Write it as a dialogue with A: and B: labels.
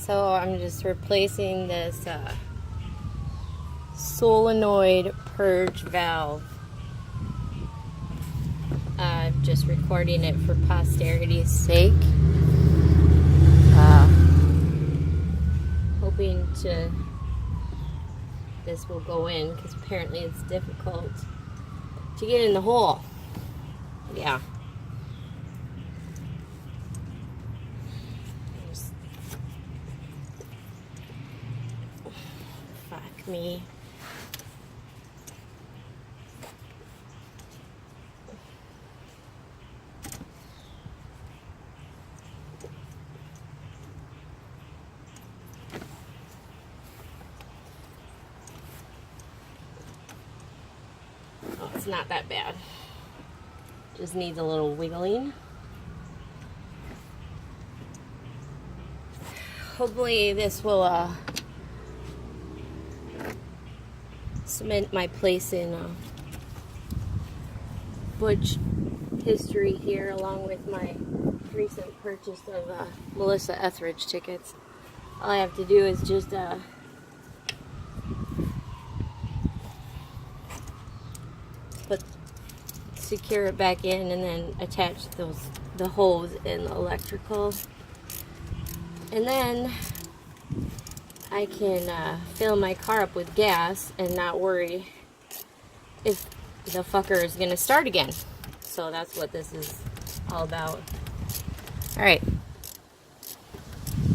A: So I'm just replacing this solenoid purge valve. I'm just recording it for posterity's sake. Hoping this will go in, because apparently it's difficult to get in the hole. Yeah. Fuck me. Oh, it's not that bad. Just needs a little wiggling. Hopefully this will cement my place in Butch history here, along with my recent purchase of Melissa Etheridge tickets. All I have to do is just secure it back in, and then attach the hose in the electrical, and then I can fill my car up with gas and not worry if the fucker is gonna start again. So that's what this is all about. All right.